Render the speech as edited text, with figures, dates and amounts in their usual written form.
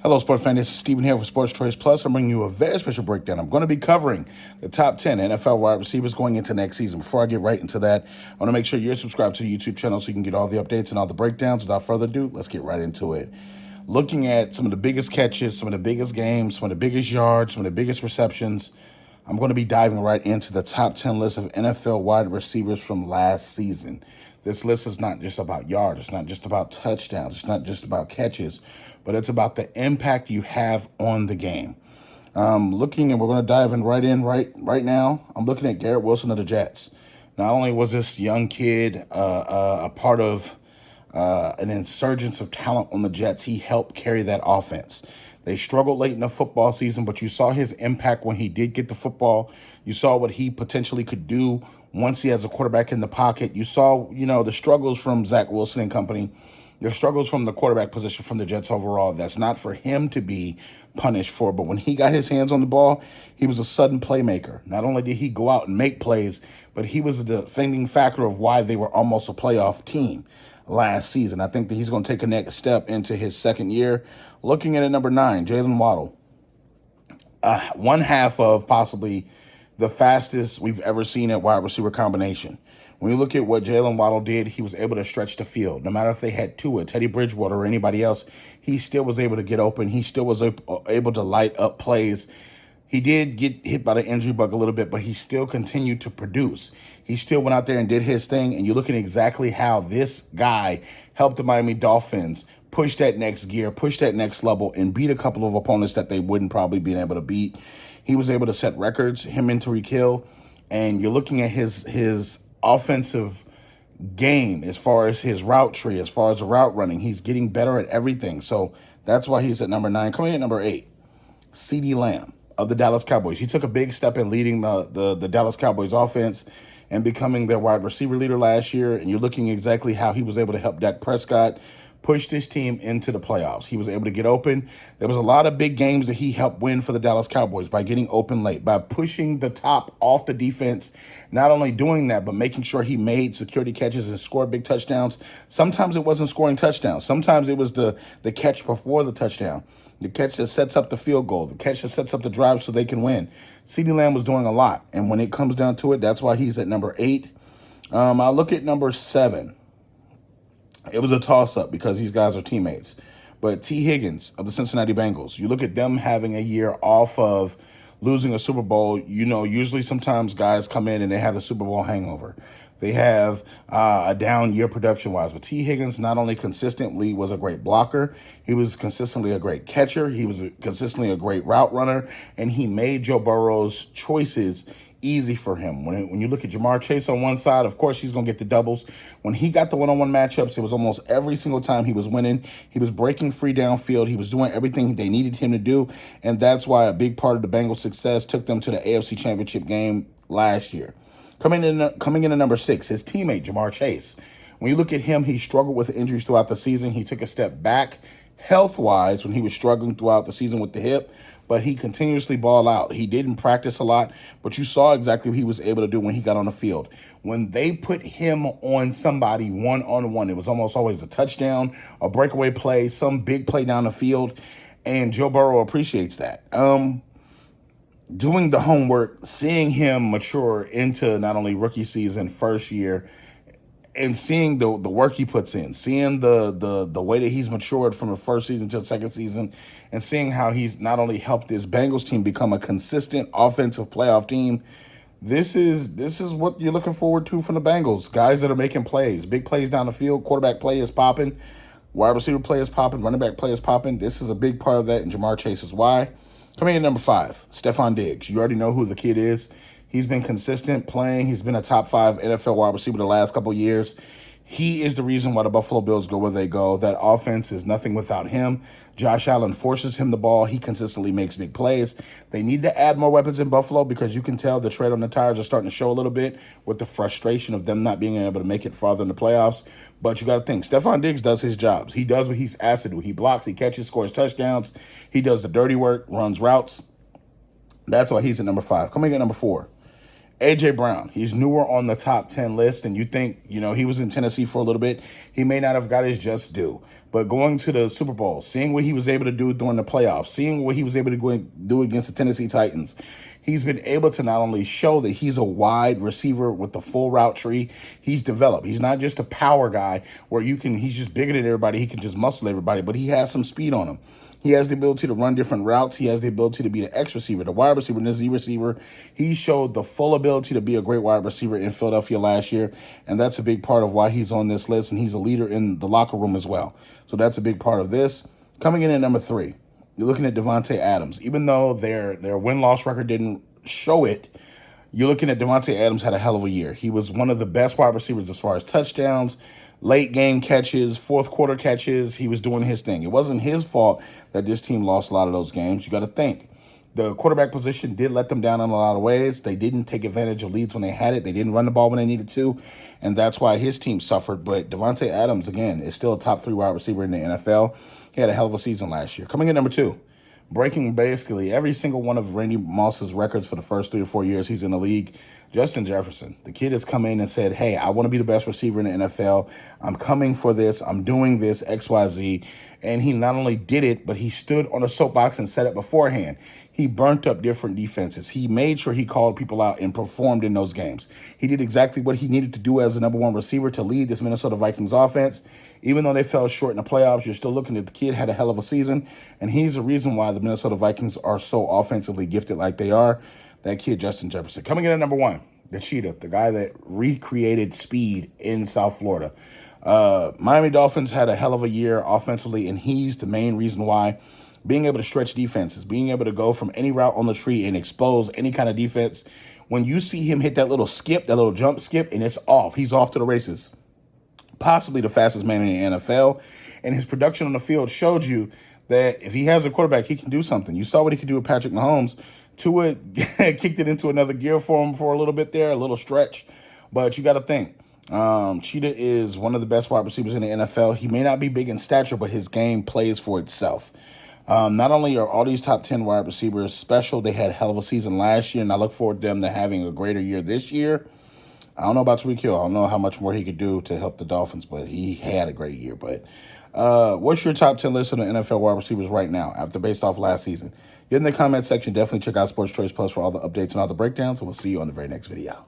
Hello, sports fan. This is Steven here for Sports Choice Plus. I'm bringing you a very special breakdown. I'm going to be covering the top 10 NFL wide receivers going into next season. Before I get right into that, I want to make sure you're subscribed to the YouTube channel so you can get all the updates and all the breakdowns. Without further ado, let's get right into it. Looking at some of the biggest catches, some of the biggest games, some of the biggest yards, some of the biggest receptions, I'm going to be diving right into the top 10 list of NFL wide receivers from last season. This list is not just about yards. It's not just about touchdowns. It's not just about catches, but it's about the impact you have on the game. Looking, and we're going to dive right now. I'm looking at Garrett Wilson of the Jets. Not only was this young kid a part of an insurgence of talent on the Jets, he helped carry that offense. They struggled late in the football season, but you saw his impact when he did get the football. You saw what he potentially could do once he has a quarterback in the pocket. You saw, the struggles from Zach Wilson and company, the struggles from the quarterback position from the Jets overall. That's not for him to be punished for, but when he got his hands on the ball, he was a sudden playmaker. Not only did he go out and make plays, but he was the defending factor of why they were almost a playoff team last season. I think that he's going to take a next step into his second year. Looking at number 9, Jalen Waddle. One half of possibly the fastest we've ever seen at wide receiver combination. When you look at what Jalen Waddle did, he was able to stretch the field. No matter if they had Tua, Teddy Bridgewater, or anybody else, he still was able to get open. He still was able to light up plays. He did get hit by the injury bug a little bit, but he still continued to produce. He still went out there and did his thing, and you're looking at exactly how this guy helped the Miami Dolphins push that next gear, push that next level, and beat a couple of opponents that they wouldn't probably be able to beat. He was able to set records, him and Tyreek Hill, and you're looking at his offensive game as far as his route tree, as far as the route running. He's getting better at everything. So that's why he's at number 9. Coming in at number 8, CeeDee Lamb of the Dallas Cowboys. He took a big step in leading the Dallas Cowboys offense and becoming their wide receiver leader last year. And you're looking exactly how he was able to help Dak Prescott push this team into the playoffs. He was able to get open. There was a lot of big games that he helped win for the Dallas Cowboys by getting open late, by pushing the top off the defense. Not only doing that, but making sure he made security catches and scored big touchdowns. Sometimes it wasn't scoring touchdowns. Sometimes it was the catch before the touchdown, the catch that sets up the field goal, the catch that sets up the drive so they can win. CeeDee Lamb was doing a lot. And when it comes down to it, that's why he's at number 8. I'll look at number 7. It was a toss-up because these guys are teammates. But T. Higgins of the Cincinnati Bengals, you look at them having a year off of losing a Super Bowl. Usually sometimes guys come in and they have a Super Bowl hangover. They have a down year production-wise. But T. Higgins not only consistently was a great blocker, he was consistently a great catcher, he was consistently a great route runner, and he made Joe Burrow's choices easy for him. When you look at Jamar Chase on one side, of course he's going to get the doubles. When he got the one-on-one matchups, it was almost every single time he was winning. He was breaking free downfield. He was doing everything they needed him to do, and that's why a big part of the Bengals' success took them to the AFC Championship game last year. Coming in at number 6, his teammate, Jamar Chase. When you look at him, he struggled with injuries throughout the season. He took a step back health-wise when he was struggling throughout the season with the hip, but he continuously balled out. He didn't practice a lot, but you saw exactly what he was able to do when he got on the field. When they put him on somebody one-on-one, it was almost always a touchdown, a breakaway play, some big play down the field, and Joe Burrow appreciates that. Doing the homework, seeing him mature into not only rookie season, first year, and seeing the work he puts in, seeing the way that he's matured from the first season to the second season, and seeing how he's not only helped this Bengals team become a consistent offensive playoff team, this is what you're looking forward to from the Bengals. Guys that are making plays, big plays down the field, quarterback play is popping, wide receiver play is popping, running back play is popping. This is a big part of that, and Jamar Chase is why. Coming in at number 5, Stephon Diggs. You already know who the kid is. He's been consistent playing. He's been a top 5 NFL wide receiver the last couple of years. He is the reason why the Buffalo Bills go where they go. That offense is nothing without him. Josh Allen forces him the ball. He consistently makes big plays. They need to add more weapons in Buffalo because you can tell the tread on the tires are starting to show a little bit with the frustration of them not being able to make it farther in the playoffs. But you got to think, Stephon Diggs does his jobs. He does what he's asked to do. He blocks, he catches, scores touchdowns. He does the dirty work, runs routes. That's why he's at number 5. Coming in at number 4, A.J. Brown, he's newer on the top 10 list, and you think, he was in Tennessee for a little bit. He may not have got his just due. But going to the Super Bowl, seeing what he was able to do during the playoffs, seeing what he was able to do against the Tennessee Titans, he's been able to not only show that he's a wide receiver with the full route tree, he's developed. He's not just a power guy where he's just bigger than everybody, he can just muscle everybody, but he has some speed on him. He has the ability to run different routes. He has the ability to be the X receiver, the wide receiver, and the Z receiver. He showed the full ability to be a great wide receiver in Philadelphia last year, and that's a big part of why he's on this list, and he's a leader in the locker room as well. So that's a big part of this. Coming in at number 3, you're looking at Davante Adams. Even though their win-loss record didn't show it, you're looking at Davante Adams had a hell of a year. He was one of the best wide receivers as far as touchdowns, late game catches, fourth quarter catches. He was doing his thing. It wasn't his fault that this team lost a lot of those games. You got to think. The quarterback position did let them down in a lot of ways. They didn't take advantage of leads when they had it. They didn't run the ball when they needed to, and that's why his team suffered. But Davante Adams, again, is still a top 3 wide receiver in the NFL. He had a hell of a season last year. Coming in number 2, breaking basically every single one of Randy Moss's records for the first 3 or 4 years he's in the league, Justin Jefferson. The kid has come in and said, hey, I want to be the best receiver in the NFL. I'm coming for this. I'm doing this, XYZ. And he not only did it, but he stood on a soapbox and said it beforehand. He burnt up different defenses. He made sure he called people out and performed in those games. He did exactly what he needed to do as the number 1 receiver to lead this Minnesota Vikings offense. Even though they fell short in the playoffs, you're still looking at the kid had a hell of a season, and he's the reason why the Minnesota Vikings are so offensively gifted like they are. That kid, Justin Jefferson. Coming in at number 1, the Cheetah, the guy that recreated speed in South Florida. Miami Dolphins had a hell of a year offensively, and he's the main reason why. Being able to stretch defenses, being able to go from any route on the tree and expose any kind of defense. When you see him hit that little skip, that little jump skip, and it's off, he's off to the races. Possibly the fastest man in the NFL, and his production on the field showed you that if he has a quarterback, he can do something. You saw what he could do with Patrick Mahomes. Tua kicked it into another gear for him for a little bit there, a little stretch. But you got to think, Cheetah is one of the best wide receivers in the NFL. He may not be big in stature, but his game plays for itself. Not only are all these top 10 wide receivers special, they had a hell of a season last year, and I look forward to them to having a greater year this year. I don't know about Tyreek Hill. I don't know how much more he could do to help the Dolphins, but he had a great year. But what's your top 10 list of the NFL wide receivers right now after based off last season? Get in the comment section. Definitely check out Sports Choice Plus for all the updates and all the breakdowns, and we'll see you on the very next video.